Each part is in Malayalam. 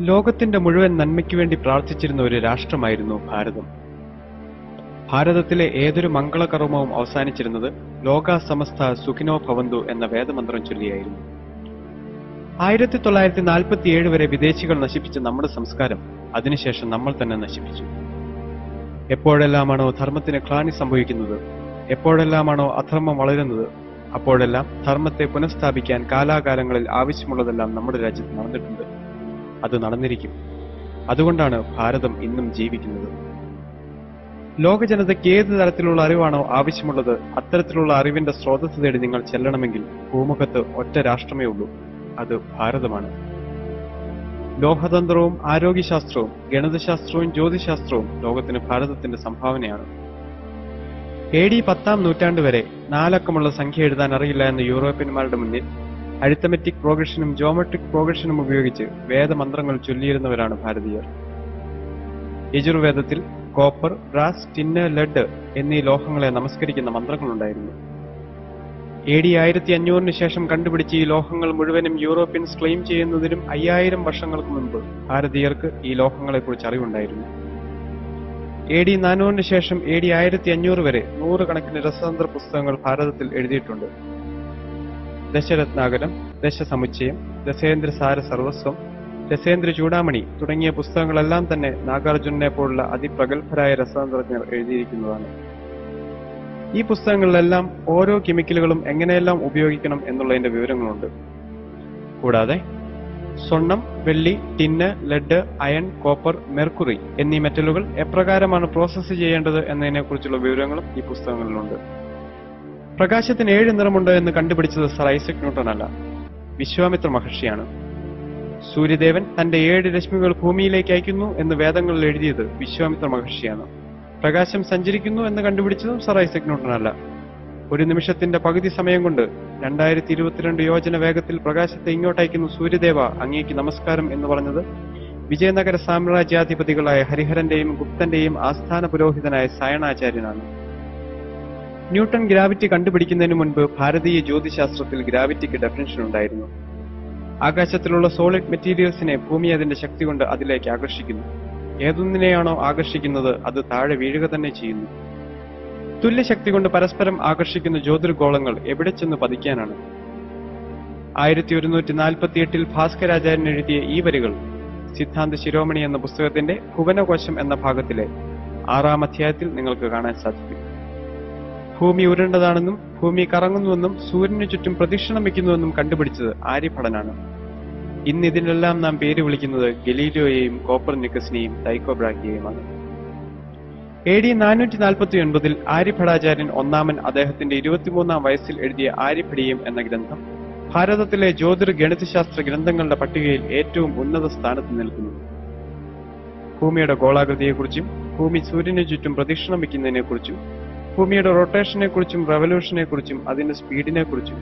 ലോകത്തിന്റെ മുഴുവൻ നന്മയ്ക്കു വേണ്ടി പ്രാർത്ഥിച്ചിരുന്ന ഒരു രാഷ്ട്രമായിരുന്നു ഭാരതം. ഭാരതത്തിലെ ഏതൊരു മംഗളകർമ്മവും അവസാനിച്ചിരുന്നത് ലോകാ സമസ്ത സുഖിനോ ഭവന്തു എന്ന വേദമന്ത്രം ചൊല്ലിയായിരുന്നു. 1947 വരെ വിദേശികൾ നശിപ്പിച്ച നമ്മുടെ സംസ്കാരം അതിനുശേഷം നമ്മൾ തന്നെ നശിപ്പിച്ചു. എപ്പോഴെല്ലാമാണോ ധർമ്മത്തിന് ഗ്ലാനി സംഭവിക്കുന്നത്, എപ്പോഴെല്ലാമാണോ അധർമ്മം വളരുന്നത്, അപ്പോഴെല്ലാം ധർമ്മത്തെ പുനഃസ്ഥാപിക്കാൻ കാലാകാലങ്ങളിൽ ആവശ്യമുള്ളതെല്ലാം നമ്മുടെ രാജ്യത്ത് നടന്നിട്ടുണ്ട്. അത് നടന്നിരിക്കും. അതുകൊണ്ടാണ് ഭാരതം ഇന്നും ജീവിക്കുന്നത്. ലോക ജനതയ്ക്ക് ഏത് തരത്തിലുള്ള അറിവാണോ ആവശ്യമുള്ളത്, അത്തരത്തിലുള്ള അറിവിന്റെ സ്രോതസ് തേടി നിങ്ങൾ ചെല്ലണമെങ്കിൽ ഭൂമുഖത്ത് ഒറ്റ രാഷ്ട്രമേ ഉള്ളൂ, അത് ഭാരതമാണ്. ലോഹതന്ത്രവും ആരോഗ്യശാസ്ത്രവും ഗണിതശാസ്ത്രവും ജ്യോതിശാസ്ത്രവും ലോകത്തിന് ഭാരതത്തിന്റെ സംഭാവനയാണ്. AD 10-ാം നൂറ്റാണ്ട് വരെ 4 അക്കമുള്ള സംഖ്യ എഴുതാൻ അറിയില്ല എന്ന യൂറോപ്യന്മാരുടെ മുന്നിൽ അരിത്തമെറ്റിക് പ്രോഗ്രഷനും ജോമെട്രിക് പ്രോഗ്രഷനും ഉപയോഗിച്ച് വേദമന്ത്രങ്ങൾ ചൊല്ലിയിരുന്നവരാണ് ഭാരതീയർ. യജുർവേദത്തിൽ കോപ്പർ, ബ്രാസ്, ടിന്ന്, ലെഡ് എന്നീ ലോഹങ്ങളെ നമസ്കരിക്കുന്ന മന്ത്രങ്ങളുണ്ടായിരുന്നു. AD 1500 ശേഷം കണ്ടുപിടിച്ച് ഈ ലോഹങ്ങൾ മുഴുവനും യൂറോപ്യൻസ് ക്ലെയിം ചെയ്യുന്നതിനും 5000 വർഷങ്ങൾക്ക് മുൻപ് ഭാരതീയർക്ക് ഈ ലോഹങ്ങളെക്കുറിച്ച് അറിവുണ്ടായിരുന്നു. AD 400 ശേഷം AD 1500 വരെ 100 കണക്കിന് രസതന്ത്ര പുസ്തകങ്ങൾ ഭാരതത്തിൽ എഴുതിയിട്ടുണ്ട്. ദശരത്നാകരം, ദശസമുച്ചയം, ദശേന്ദ്രസാര സർവസ്വം, ദശേന്ദ്ര ചൂടാമണി തുടങ്ങിയ പുസ്തകങ്ങളെല്ലാം തന്നെ നാഗാർജുനനെ പോലുള്ള അതിപ്രഗത്ഭരായ രസതന്ത്രജ്ഞർ എഴുതിയിരിക്കുന്നതാണ്. ഈ പുസ്തകങ്ങളിലെല്ലാം ഓരോ കെമിക്കലുകളും എങ്ങനെയെല്ലാം ഉപയോഗിക്കണം എന്നുള്ളതിന്റെ വിവരങ്ങളുണ്ട്. കൂടാതെ സ്വർണം, വെള്ളി, tin, lead, iron, copper, mercury എന്നീ മെറ്റലുകൾ എപ്രകാരമാണ് പ്രോസസ്സ് ചെയ്യേണ്ടത് എന്നതിനെക്കുറിച്ചുള്ള വിവരങ്ങളും ഈ പുസ്തകങ്ങളിലുണ്ട്. പ്രകാശത്തിന് 7 നിറമുണ്ട് എന്ന് കണ്ടുപിടിച്ചത് സർ ഐസക് ന്യൂട്ടൺ അല്ല, വിശ്വാമിത്ര മഹർഷിയാണ്. സൂര്യദേവൻ തന്റെ 7 രശ്മികൾ ഭൂമിയിലേക്ക് അയക്കുന്നു എന്ന് വേദങ്ങളിൽ എഴുതിയത് വിശ്വാമിത്ര മഹർഷിയാണ്. പ്രകാശം സഞ്ചരിക്കുന്നു എന്ന് കണ്ടുപിടിച്ചതും സർ ഐസക് ന്യൂട്ടൺ അല്ല. ഒരു നിമിഷത്തിന്റെ പകുതി സമയം കൊണ്ട് 2022 യോജന വേഗത്തിൽ പ്രകാശത്തെ ഇങ്ങോട്ടയക്കുന്നു സൂര്യദേവ, അങ്ങേക്ക് നമസ്കാരം എന്ന് പറഞ്ഞത് വിജയനഗര സാമ്രാജ്യാധിപതികളായ ഹരിഹരന്റെയും ഗുപ്തന്റെയും ആസ്ഥാന പുരോഹിതനായ സായണാചാര്യനാണ്. ന്യൂട്ടൺ ഗ്രാവിറ്റി കണ്ടുപിടിക്കുന്നതിന് മുൻപ് ഭാരതീയ ജ്യോതിശാസ്ത്രത്തിൽ ഗ്രാവിറ്റിക്ക് ഡെഫിനിഷൻ ഉണ്ടായിരുന്നു. ആകാശത്തിലുള്ള സോളിഡ് മെറ്റീരിയൽസിനെ ഭൂമി അതിന്റെ ശക്തി കൊണ്ട് അതിലേക്ക് ആകർഷിക്കുന്നു. ഏതൊന്നിനെയാണോ ആകർഷിക്കുന്നത് അത് താഴെ വീഴുക തന്നെ ചെയ്യുന്നു. തുല്യശക്തി കൊണ്ട് പരസ്പരം ആകർഷിക്കുന്ന ജ്യോതിർഗോളങ്ങൾ എവിടെ ചെന്ന് പതിക്കാനാണ്? 1148 ഭാസ്കരാചാര്യൻ എഴുതിയ ഈ വരികൾ സിദ്ധാന്ത ശിരോമണി എന്ന പുസ്തകത്തിന്റെ ഭുവനകോശം എന്ന ഭാഗത്തിലെ 6-ാം അധ്യായത്തിൽ നിങ്ങൾക്ക് കാണാൻ സാധിക്കും. ഭൂമി ഉരുണ്ടതാണെന്നും ഭൂമി കറങ്ങുന്നുവെന്നും സൂര്യനു ചുറ്റും പ്രദക്ഷിണം വയ്ക്കുന്നുവെന്നും കണ്ടുപിടിച്ചത് ആര്യഭടനാണ്. ഇന്ന് ഇതിനെല്ലാം നാം പേര് വിളിക്കുന്നത് ഗലീലിയോയെയും കോപ്പർനിക്കസിനെയും ടൈക്കോ ബ്രാഹിയെയുമാണ്. AD 449 ആര്യഭടാചാര്യൻ ഒന്നാമൻ അദ്ദേഹത്തിന്റെ 23-ാം വയസ്സിൽ എഴുതിയ ആര്യഭടീയം എന്ന ഗ്രന്ഥം ഭാരതത്തിലെ ജ്യോതിർ ഗണിതശാസ്ത്ര ഗ്രന്ഥങ്ങളുടെ പട്ടികയിൽ ഏറ്റവും ഉന്നത സ്ഥാനത്ത് നിൽക്കുന്നു. ഭൂമിയുടെ ഗോളാകൃതിയെക്കുറിച്ചും ഭൂമി സൂര്യനു ചുറ്റും പ്രദക്ഷിണം വയ്ക്കുന്നതിനെക്കുറിച്ചും ഭൂമിയുടെ റൊട്ടേഷനെ കുറിച്ചും റവല്യൂഷനെ കുറിച്ചും അതിന്റെ സ്പീഡിനെ കുറിച്ചും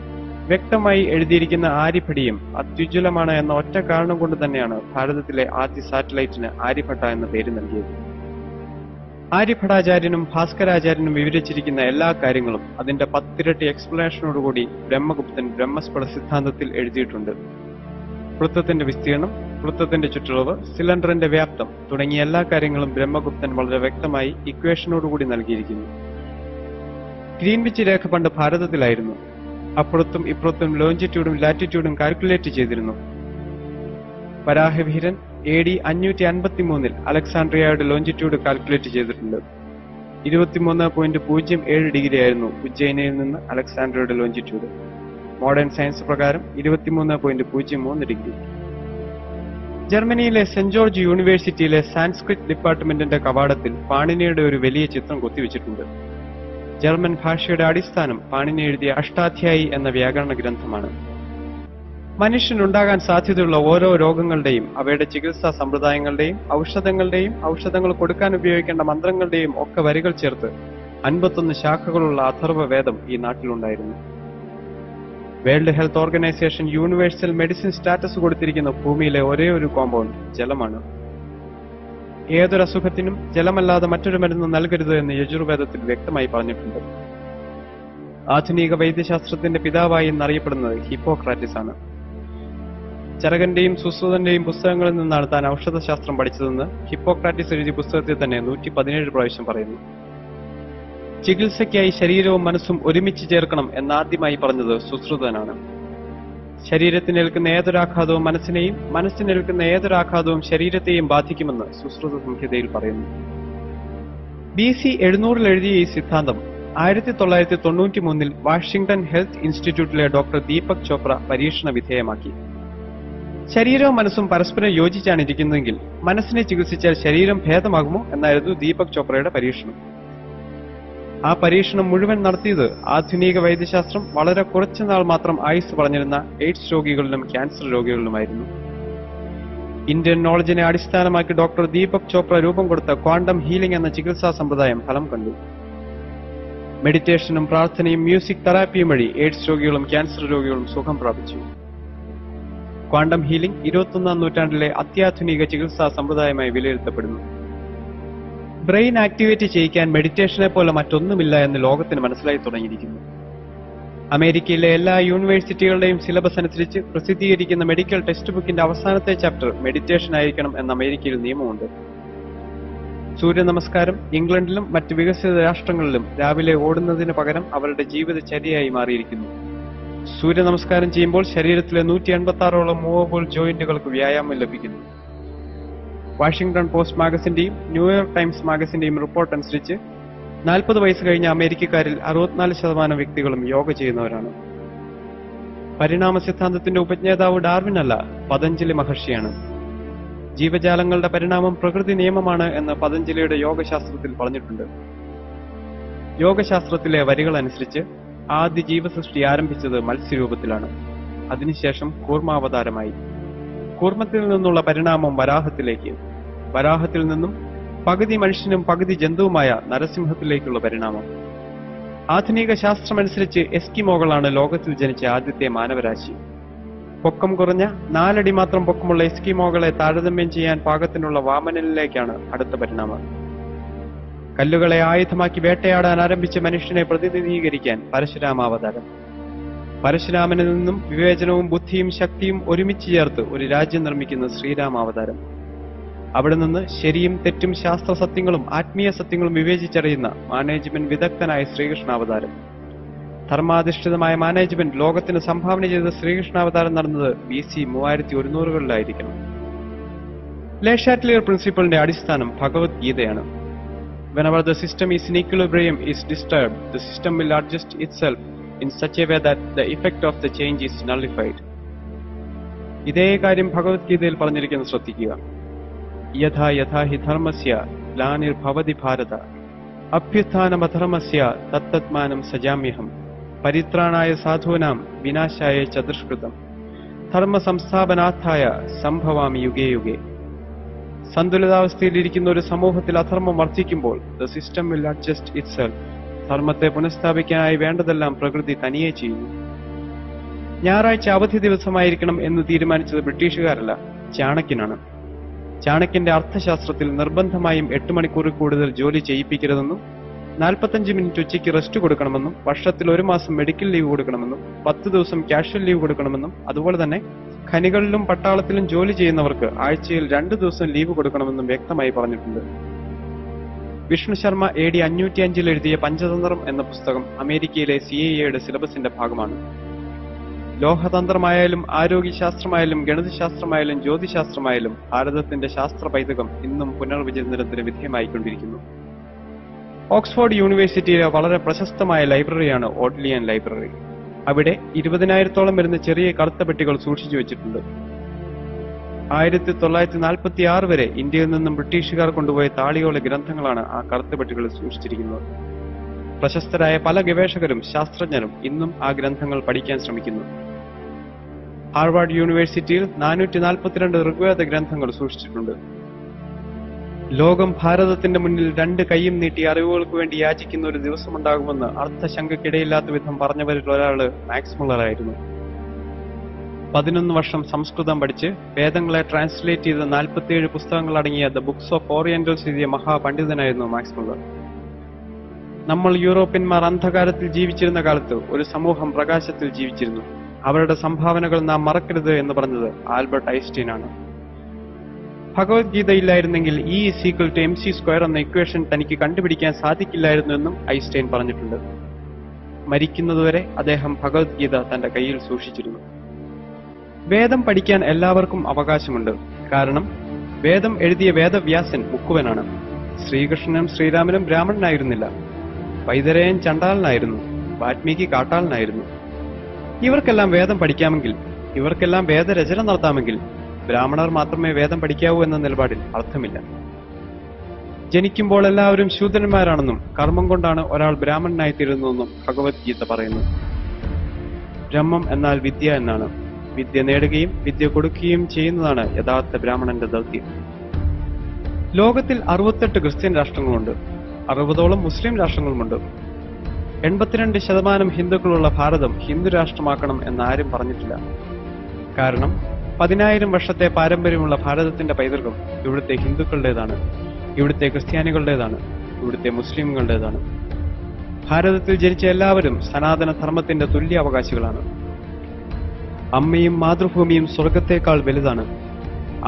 വ്യക്തമായി എഴുതിയിരിക്കുന്ന ആര്യഭടീയം അത്യുജ്വലമാണ് എന്ന ഒറ്റ കാരണം കൊണ്ട് തന്നെയാണ് ഭാരതത്തിലെ ആദ്യ സാറ്റലൈറ്റിന് ആര്യഭട്ട എന്ന പേര് നൽകിയത്. ആര്യഭടാചാര്യനും ഭാസ്കരാചാര്യനും വിവരിച്ചിരിക്കുന്ന എല്ലാ കാര്യങ്ങളും അതിന്റെ 10 ഇരട്ടി എക്സ്പ്ലനേഷനോടുകൂടി ബ്രഹ്മഗുപ്തൻ ബ്രഹ്മസ്ഫുട സിദ്ധാന്തത്തിൽ എഴുതിയിട്ടുണ്ട്. വൃത്തത്തിന്റെ വിസ്തീർണം, വൃത്തത്തിന്റെ ചുറ്റളവ്, സിലിണ്ടറിന്റെ വ്യാപ്തം തുടങ്ങിയ എല്ലാ കാര്യങ്ങളും ബ്രഹ്മഗുപ്തൻ വളരെ വ്യക്തമായി ഇക്വേഷനോടുകൂടി നൽകിയിരിക്കുന്നു. ഗ്രീൻവിച്ച് രേഖ പണ്ട് ഭാരതത്തിലായിരുന്നു. അപ്പുറത്തും ഇപ്പുറത്തും ലോഞ്ചിറ്റ്യൂഡും ലാറ്റിറ്റ്യൂഡും കാൽക്കുലേറ്റ് ചെയ്തിരുന്നു. വരാഹവീരൻ AD 553 അലക്സാണ്ട്രിയയുടെ ലോഞ്ചിറ്റ്യൂഡ് കാൽക്കുലേറ്റ് ചെയ്തിട്ടുണ്ട്. 23.07 ഡിഗ്രി ആയിരുന്നു ഉജ്ജയിനിൽ നിന്ന് അലക്സാണ്ട്രിയയുടെ ലോഞ്ചിറ്റ്യൂഡ്. മോഡേൺ സയൻസ് പ്രകാരം 23.03 ഡിഗ്രി. ജർമ്മനിയിലെ സെന്റ് ജോർജ് യൂണിവേഴ്സിറ്റിയിലെ സാൻസ്ക്രിറ്റ് ഡിപ്പാർട്ട്മെന്റിന്റെ കവാടത്തിൽ പാണിനിയുടെ ഒരു വലിയ ചിത്രം കൊത്തിവെച്ചിട്ടുണ്ട്. ജർമ്മൻ ഭാഷയുടെ അടിസ്ഥാനം പാണിനി എഴുതിയ അഷ്ടാധ്യായി എന്ന വ്യാകരണ ഗ്രന്ഥമാണ്. മനുഷ്യനുണ്ടാകാൻ സാധ്യതയുള്ള ഓരോ രോഗങ്ങളുടെയും അവയുടെ ചികിത്സാ സമ്പ്രദായങ്ങളുടെയും ഔഷധങ്ങളുടെയും ഔഷധങ്ങൾ കൊടുക്കാൻ ഉപയോഗിക്കേണ്ട മന്ത്രങ്ങളുടെയും ഒക്കെ വരികൾ ചേർത്ത് 51 ശാഖകളുള്ള അഥർവ വേദം ഈ നാട്ടിലുണ്ടായിരുന്നു. World Health Organisation universal medicine status കൊടുത്തിരിക്കുന്ന ഭൂമിയിലെ ഒരേ ഒരു കോമ്പൗണ്ട് ജലമാണ്. ഏതൊരസുഖത്തിനും ജലമല്ലാതെ മറ്റൊരു മരുന്ന് നൽകരുത് എന്ന് യജുർവേദത്തിൽ വ്യക്തമായി പറഞ്ഞിട്ടുണ്ട്. ആധുനിക വൈദ്യശാസ്ത്രത്തിന്റെ പിതാവായി എന്നറിയപ്പെടുന്നത് ഹിപ്പോക്രാറ്റിസ് ആണ്. ചരകന്റെയും സുശ്രുതന്റെയും പുസ്തകങ്ങളിൽ നിന്നാണ് താൻ ഔഷധശാസ്ത്രം പഠിച്ചതെന്ന് ഹിപ്പോക്രാറ്റിസ് എഴുതിയ പുസ്തകത്തിൽ തന്നെ 117 പ്രാവശ്യം പറയുന്നു. ചികിത്സയ്ക്കായി ശരീരവും മനസ്സും ഒരുമിച്ച് ചേർക്കണം എന്നാദ്യമായി പറഞ്ഞത് സുശ്രുതനാണ്. ശരീരത്തിനേൽക്കുന്ന ഏതൊരാഘാതവും മനസ്സിനെയും, മനസ്സിനേൽക്കുന്ന ഏതൊരാഘാതവും ശരീരത്തെയും ബാധിക്കുമെന്ന് സുശ്രുത സംഹിതയിൽ പറയുന്നു. BC 700 എഴുതിയ ഈ സിദ്ധാന്തം 1993 വാഷിംഗ്ടൺ ഹെൽത്ത് ഇൻസ്റ്റിറ്റ്യൂട്ടിലെ ഡോക്ടർ ദീപക് ചോപ്ര പരീക്ഷണ വിധേയമാക്കി. ശരീരവും മനസ്സും പരസ്പരം യോജിച്ചാണ് ഇരിക്കുന്നതെങ്കിൽ മനസ്സിനെ ചികിത്സിച്ചാൽ ശരീരം ഭേദമാകുമോ എന്നായിരുന്നു ദീപക് ചോപ്രയുടെ പരീക്ഷണം. ആ പരീക്ഷണം മുഴുവൻ നടത്തിയത് ആധുനിക വൈദ്യശാസ്ത്രം വളരെ കുറച്ചുനാൾ മാത്രം ആയുസ് പറഞ്ഞിരുന്ന എയ്ഡ്സ് രോഗികളിലും ക്യാൻസർ രോഗികളിലുമായിരുന്നു. ഇന്ത്യൻ നോളജിനെ അടിസ്ഥാനമാക്കി ഡോക്ടർ ദീപക് ചോപ്ര രൂപം കൊടുത്ത ക്വാണ്ടം ഹീലിംഗ് എന്ന ചികിത്സാ സമ്പ്രദായം ഫലം കണ്ടു. മെഡിറ്റേഷനും പ്രാർത്ഥനയും മ്യൂസിക് തെറാപ്പിയും വഴി എയ്ഡ്സ് രോഗികളും ക്യാൻസർ രോഗികളും സുഖം പ്രാപിച്ചു. ക്വാണ്ടം ഹീലിംഗ് 21ാം നൂറ്റാണ്ടിലെ അത്യാധുനിക ചികിത്സാ സമ്പ്രദായമായി വിലയിരുത്തപ്പെടുന്നു. ബ്രെയിൻ ആക്ടിവേറ്റ് ചെയ്യിക്കാൻ മെഡിറ്റേഷനെ പോലെ മറ്റൊന്നുമില്ല എന്ന് ലോകത്തിന് മനസ്സിലായി തുടങ്ങിയിരിക്കുന്നു. അമേരിക്കയിലെ എല്ലാ യൂണിവേഴ്സിറ്റികളുടെയും സിലബസ് അനുസരിച്ച് പ്രസിദ്ധീകരിക്കുന്ന മെഡിക്കൽ ടെക്സ്റ്റ് ബുക്കിന്റെ അവസാനത്തെ ചാപ്റ്റർ മെഡിറ്റേഷൻ ആയിരിക്കണം എന്ന അമേരിക്കയിൽ നിയമമുണ്ട്. സൂര്യ നമസ്കാരം ഇംഗ്ലണ്ടിലും മറ്റ് വികസിത രാഷ്ട്രങ്ങളിലും രാവിലെ ഓടുന്നതിന് പകരം അവരുടെ ജീവിതചര്യയായി മാറിയിരിക്കുന്നു. സൂര്യ നമസ്കാരം ചെയ്യുമ്പോൾ ശരീരത്തിലെ 186ഓളം മൂവബിൾ ജോയിന്റുകൾക്ക് വ്യായാമം ലഭിക്കുന്നു. വാഷിംഗ്ടൺ പോസ്റ്റ് മാഗസിന്റെയും ന്യൂയോർക്ക് ടൈംസ് മാഗസിന്റെയും റിപ്പോർട്ട് അനുസരിച്ച് 40 വയസ്സ് കഴിഞ്ഞ അമേരിക്കക്കാരിൽ 64% വ്യക്തികളും യോഗ ചെയ്യുന്നവരാണ്. പരിണാമ സിദ്ധാന്തത്തിന്റെ ഉപജ്ഞാതാവ് ഡാർവിൻ അല്ല, പതഞ്ജലി മഹർഷിയാണ്. ജീവജാലങ്ങളുടെ പരിണാമം പ്രകൃതി നിയമമാണ് എന്ന് പതഞ്ജലിയുടെ യോഗശാസ്ത്രത്തിൽ പറഞ്ഞിട്ടുണ്ട്. യോഗശാസ്ത്രത്തിലെ വരികൾ അനുസരിച്ച് ആദ്യ ജീവസൃഷ്ടി ആരംഭിച്ചത് മത്സ്യരൂപത്തിലാണ്. അതിനുശേഷം കൂർമാവതാരമായി. കൂർമ്മത്തിൽ നിന്നുള്ള പരിണാമം വരാഹത്തിലേക്ക്, വരാഹത്തിൽ നിന്നും പകുതി മനുഷ്യനും പകുതി ജന്തുവുമായ നരസിംഹത്തിലേക്കുള്ള പരിണാമം. ആധുനിക ശാസ്ത്രമനുസരിച്ച് എസ്കിമോകളാണ് ലോകത്തിൽ ജനിച്ച ആദ്യത്തെ മാനവരാശി. പൊക്കം കുറഞ്ഞ 4 അടി മാത്രം പൊക്കമുള്ള എസ്കിമോകളെ താരതമ്യം ചെയ്യാൻ പാകത്തിനുള്ള വാമനനിലേക്കാണ് അടുത്ത പരിണാമം. കല്ലുകളെ ആയുധമാക്കി വേട്ടയാടാൻ ആരംഭിച്ച മനുഷ്യനെ പ്രതിനിധീകരിക്കാൻ പരശുരാമാവതാരം. പരശുരാമനിൽ നിന്നും വിവേചനവും ബുദ്ധിയും ശക്തിയും ഒരുമിച്ച് ചേർത്ത് ഒരു രാജ്യം നിർമ്മിക്കുന്ന ശ്രീരാമാവതാരം. അവിടെ നിന്ന് ശരിയും തെറ്റും ശാസ്ത്ര സത്യങ്ങളും ആത്മീയ സത്യങ്ങളും വിവേചിച്ചറിയുന്ന മാനേജ്മെന്റ് വിദഗ്ധനായ ശ്രീകൃഷ്ണാവതാരം. ധർമാധിഷ്ഠിതമായ മാനേജ്മെന്റ് ലോകത്തിന് സംഭാവന ചെയ്ത ശ്രീകൃഷ്ണാവതാരം നടന്നത് BC 3100കളിലായിരിക്കണം. ലെ ഷാറ്റ്ലിയർ പ്രിൻസിപ്പിളിന്റെ അടിസ്ഥാനം ഭഗവത്ഗീതയാണ്. Whenever the system is in equilibrium is disturbed, the system will adjust itself in such a way that the effect of the change is nullified. ഇതേ കാര്യം ഭഗവത്ഗീതയിൽ പറഞ്ഞിരിക്കുന്നത് ശ്രദ്ധിക്കുക. യഥാ യഥാ ഹി ധർമ്മസ്യ ഗ്ലാനിർഭവതി ഭാരത അഭ്യുത്ഥാനമധർമ്മസ്യ തത്തത്മാനം സജാമ്യഹം പരിത്രാണായ സാധൂനാം വിനാശായ ച ദുഷ്കൃതം ധർമ്മ സംസ്ഥാപനാർത്ഥായ സംഭവാമി യുഗേ യുഗേ. സന്തുലിതാവസ്ഥയിലിരിക്കുന്ന ഒരു സമൂഹത്തിൽ അധർമ്മം വർദ്ധിക്കുമ്പോൾ the system will adjust itself. ധർമ്മത്തെ പുനഃസ്ഥാപിക്കാനായി വേണ്ടതെല്ലാം പ്രകൃതി തനിയെ ചെയ്യുന്നു. ഞായറാഴ്ച അവധി ദിവസമായിരിക്കണം എന്ന് തീരുമാനിച്ചത് ബ്രിട്ടീഷുകാരല്ല, ചാണക്യനാണ്. ചാണക്യന്റെ അർത്ഥശാസ്ത്രത്തിൽ നിർബന്ധമായും 8 മണിക്കൂറിൽ കൂടുതൽ ജോലി ചെയ്യിപ്പിക്കരുതെന്നും 45 മിനിറ്റ് ഉച്ചയ്ക്ക് റെസ്റ്റ് കൊടുക്കണമെന്നും വർഷത്തിൽ 1 മാസം മെഡിക്കൽ ലീവ് കൊടുക്കണമെന്നും 10 ദിവസം കാഷ്വൽ ലീവ് കൊടുക്കണമെന്നും അതുപോലെ തന്നെ ഖനികളിലും പട്ടാളത്തിലും ജോലി ചെയ്യുന്നവർക്ക് ആഴ്ചയിൽ 2 ദിവസം ലീവ് കൊടുക്കണമെന്നും വ്യക്തമായി പറഞ്ഞിട്ടുണ്ട്. വിഷ്ണു ശർമ്മ AD 505 എഴുതിയ പഞ്ചതന്ത്രം എന്ന പുസ്തകം അമേരിക്കയിലെ CIA സിലബസിന്റെ ഭാഗമാണ്. ലോഹതന്ത്രമായാലും ആരോഗ്യശാസ്ത്രമായാലും ഗണിതശാസ്ത്രമായാലും ജ്യോതിശാസ്ത്രമായാലും ഭാരതത്തിന്റെ ശാസ്ത്ര പൈതൃകം ഇന്നും പുനർവിചിന്തനത്തിന് വിധേയമായിക്കൊണ്ടിരിക്കുന്നു. ഓക്സ്ഫോർഡ് യൂണിവേഴ്സിറ്റിയിലെ വളരെ പ്രശസ്തമായ ലൈബ്രറിയാണ് ഓഡ്ലിയൻ ലൈബ്രറി. അവിടെ 20,000-ഓളം വരുന്ന ചെറിയ കറുത്ത പെട്ടികൾ സൂക്ഷിച്ചു വെച്ചിട്ടുണ്ട്. 1946 വരെ ഇന്ത്യയിൽ നിന്നും ബ്രിട്ടീഷുകാർ കൊണ്ടുപോയ താളിയോല ഗ്രന്ഥങ്ങളാണ് ആ കറുത്ത പെട്ടികളിൽ സൂക്ഷിച്ചിരിക്കുന്നത്. പ്രശസ്തരായ പല ഗവേഷകരും ശാസ്ത്രജ്ഞരും ഇന്നും ആ ഗ്രന്ഥങ്ങൾ പഠിക്കാൻ ശ്രമിക്കുന്നു. ഹാർവാർഡ് യൂണിവേഴ്സിറ്റിയിൽ 442 ഋഗ്വേദ ഗ്രന്ഥങ്ങൾ സൂക്ഷിച്ചിട്ടുണ്ട്. ലോകം ഭാരതത്തിന്റെ മുന്നിൽ 2 കൈയും നീട്ടി അറിവുകൾക്ക് വേണ്ടി യാചിക്കുന്ന ഒരു ദിവസമുണ്ടാകുമെന്ന് അർത്ഥശങ്കയ്ക്കിടയില്ലാത്ത വിധം പറഞ്ഞവരിൽ ഒരാള് മാക്സ് മുള്ളറായിരുന്നു. 11 വർഷം സംസ്കൃതം പഠിച്ച് വേദങ്ങളെ ട്രാൻസ്ലേറ്റ് ചെയ്ത് 47 പുസ്തകങ്ങൾ അടങ്ങിയ ദ ബുക്സ് ഓഫ് ഓറിയന്റൽസ് എഴുതിയ മഹാപണ്ഡിതനായിരുന്നു മാക്സ് മുള്ളർ. നമ്മൾ യൂറോപ്യന്മാർ അന്ധകാരത്തിൽ ജീവിച്ചിരുന്ന കാലത്ത് ഒരു സമൂഹം പ്രകാശത്തിൽ ജീവിച്ചിരുന്നു. അവരുടെ സംഭാവനകൾ നാം മറക്കരുത് എന്ന് പറഞ്ഞത് ആൽബർട്ട് ഐൻസ്റ്റീൻ ആണ്. ഭഗവത്ഗീതയില്ലായിരുന്നെങ്കിൽ E=mc² എന്ന ഇക്വേഷൻ തനിക്ക് കണ്ടുപിടിക്കാൻ സാധിക്കില്ലായിരുന്നു എന്നും ഐൻസ്റ്റൈൻ പറഞ്ഞിട്ടുണ്ട്. മരിക്കുന്നതുവരെ അദ്ദേഹം ഭഗവത്ഗീത തന്റെ കയ്യിൽ സൂക്ഷിച്ചിരുന്നു. വേദം പഠിക്കാൻ എല്ലാവർക്കും അവകാശമുണ്ട്. കാരണം വേദം എഴുതിയ വേദവ്യാസൻ മുക്കുവനാണ്. ശ്രീകൃഷ്ണനും ശ്രീരാമനും ബ്രാഹ്മണനായിരുന്നില്ല. വൈതരയൻ ചണ്ടാളനായിരുന്നു. വാൽമീകി കാട്ടാളനായിരുന്നു. ഇവർക്കെല്ലാം വേദം പഠിക്കാമെങ്കിൽ, ഇവർക്കെല്ലാം വേദരചന നടത്താമെങ്കിൽ ബ്രാഹ്മണർ മാത്രമേ വേദം പഠിക്കാവൂ എന്ന നിലപാടിൽ അർത്ഥമില്ല. ജനിക്കുമ്പോൾ എല്ലാവരും ശൂദ്രന്മാരാണെന്നും കർമ്മം കൊണ്ടാണ് ഒരാൾ ബ്രാഹ്മണനായി തീരുന്നതെന്നും ഭഗവത്ഗീത പറയുന്നു. ബ്രഹ്മം എന്നാൽ വിദ്യ എന്നാണ്. വിദ്യ നേടുകയും വിദ്യ കൊടുക്കുകയും ചെയ്യുന്നതാണ് യഥാർത്ഥ ബ്രാഹ്മണന്റെ ദൗത്യം. ലോകത്തിൽ 68 ക്രിസ്ത്യൻ രാഷ്ട്രങ്ങളുണ്ട്. 60ഓളം മുസ്ലിം രാഷ്ട്രങ്ങളുമുണ്ട്. 82% ഹിന്ദുക്കളുള്ള ഭാരതം ഹിന്ദു രാഷ്ട്രമാക്കണം എന്നാരും പറഞ്ഞിട്ടില്ല. കാരണം 10,000 വർഷത്തെ പാരമ്പര്യമുള്ള ഭാരതത്തിന്റെ പൈതൃകം ഇവിടുത്തെ ഹിന്ദുക്കളുടേതാണ്, ഇവിടുത്തെ ക്രിസ്ത്യാനികളുടേതാണ്, ഇവിടുത്തെ മുസ്ലിമുകളുടേതാണ്. ഭാരതത്തിൽ ജനിച്ച എല്ലാവരും സനാതന ധർമ്മത്തിന്റെ തുല്യ അവകാശികളാണ്. അമ്മയും മാതൃഭൂമിയും സ്വർഗത്തേക്കാൾ വലുതാണ്.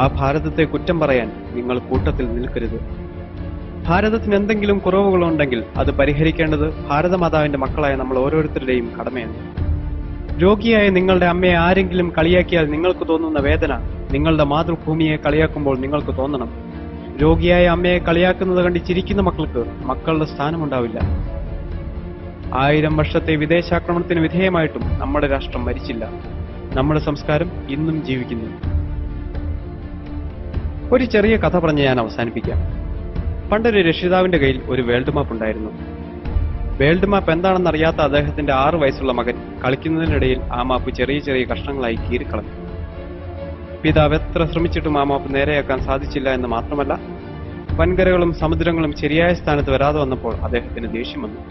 ആ ഭാരതത്തെ കുറ്റം പറയാൻ നിങ്ങൾ കൂട്ടത്തിൽ നിൽക്കരുത്. ഭാരതത്തിന് എന്തെങ്കിലും കുറവുകളുണ്ടെങ്കിൽ അത് പരിഹരിക്കേണ്ടത് ഭാരതമാതാവിന്റെ മക്കളായ നമ്മൾ ഓരോരുത്തരുടെയും കടമയാണ്. രോഗിയായ നിങ്ങളുടെ അമ്മയെ ആരെങ്കിലും കളിയാക്കിയാൽ നിങ്ങൾക്ക് തോന്നുന്ന വേദന നിങ്ങളുടെ മാതൃഭൂമിയെ കളിയാക്കുമ്പോൾ നിങ്ങൾക്ക് തോന്നണം. രോഗിയായ അമ്മയെ കളിയാക്കുന്നത് കണ്ട് ചിരിക്കുന്ന മക്കൾക്ക് മക്കളുടെ സ്ഥാനമുണ്ടാവില്ല. 1000 വർഷത്തെ വിദേശാക്രമണത്തിന് വിധേയമായിട്ടും നമ്മുടെ രാഷ്ട്രം മരിച്ചില്ല. നമ്മുടെ സംസ്കാരം ഇന്നും ജീവിക്കുന്നു. ഒരു ചെറിയ കഥ പറഞ്ഞ് ഞാൻ അവസാനിപ്പിക്കാം. പണ്ടൊരു രക്ഷിതാവിന്റെ കയ്യിൽ ഒരു വേൾഡ് മാപ്പ് ഉണ്ടായിരുന്നു. വേൾഡ് മാപ്പ് എന്താണെന്ന് അറിയാത്ത അദ്ദേഹത്തിന്റെ 6 വയസ്സുള്ള മകൻ കളിക്കുന്നതിനിടയിൽ ആ മാപ്പ് ചെറിയ ചെറിയ കഷ്ണങ്ങളായി കീറിക്കളഞ്ഞു. പിതാവ് എത്ര ശ്രമിച്ചിട്ടും ആ മാപ്പ് നേരെയാക്കാൻ സാധിച്ചില്ല എന്ന് മാത്രമല്ല, വൻകരകളും സമുദ്രങ്ങളും ശരിയായ സ്ഥാനത്ത് വരാതെ വന്നപ്പോൾ അദ്ദേഹത്തിന് ദേഷ്യം വന്നു.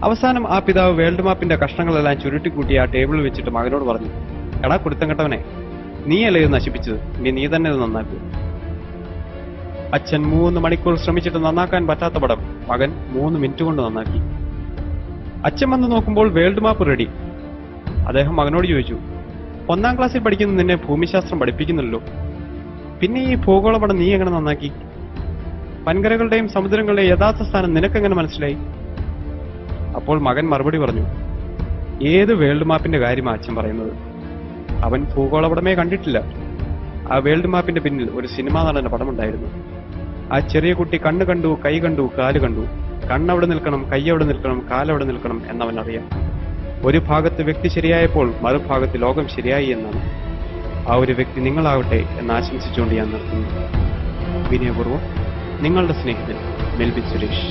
അവസാനം ആ പിതാവ് വേൾഡ് മാപ്പിന്റെ കഷ്ണങ്ങളെല്ലാം ചുരുട്ടിക്കൂട്ടി ആ ടേബിളിൽ വെച്ചിട്ട് മകനോട് പറഞ്ഞു, എടാ കുടുത്തം കെട്ടവനെ, നീയല്ലേ ഇത് നശിപ്പിച്ചത്, ഇനി നീ തന്നെ ഇത് നന്നാക്കൂ. അച്ഛൻ 3 മണിക്കൂർ ശ്രമിച്ചിട്ട് നന്നാക്കാൻ പറ്റാത്ത പടം മകൻ 3 മിനിറ്റ് കൊണ്ട് നന്നാക്കി. അച്ഛൻ വന്ന് നോക്കുമ്പോൾ വേൾഡ് മാപ്പ് റെഡി. അദ്ദേഹം മകനോട് ചോദിച്ചു, 1ാം ക്ലാസ്സിൽ പഠിക്കുന്ന നിന്നെ ഭൂമിശാസ്ത്രം പഠിപ്പിക്കുന്നല്ലോ, പിന്നെ ഈ ഭൂഗോളപടം നീ എങ്ങനെ നന്നാക്കി? വൻകരകളുടെയും സമുദ്രങ്ങളുടെയും യഥാർത്ഥ സ്ഥാനം നിനക്കെങ്ങനെ മനസ്സിലായി? അപ്പോൾ മകൻ മറുപടി പറഞ്ഞു, ഏത് വേൾഡ് മാപ്പിന്റെ കാര്യമാണ് അച്ഛൻ പറയുന്നത്? അവൻ ഭൂഗോളപടമേ കണ്ടിട്ടില്ല. ആ വേൾഡ് മാപ്പിന്റെ പിന്നിൽ ഒരു സിനിമാ നടന്റെ പടമുണ്ടായിരുന്നു. ആ ചെറിയ കുട്ടി കണ്ണ് കണ്ടു, കൈ കണ്ടു, കാല് കണ്ടു. കണ്ണവിടെ നിൽക്കണം, കൈയവിടെ നിൽക്കണം, കാലവിടെ നിൽക്കണം എന്നവൻ അറിയാം. ഒരു ഭാഗത്ത് വ്യക്തി ശരിയായപ്പോൾ മറുഭാഗത്ത് ലോകം ശരിയായി എന്നാണ്. ആ ഒരു വ്യക്തി നിങ്ങളാവട്ടെ എന്ന് ആശംസിച്ചുകൊണ്ട് ഞാൻ നിർത്തുന്നു. വിനയപൂർവ്വം നിങ്ങളുടെ സ്നേഹിതൻ മെൽബിൻ സുരേഷ്.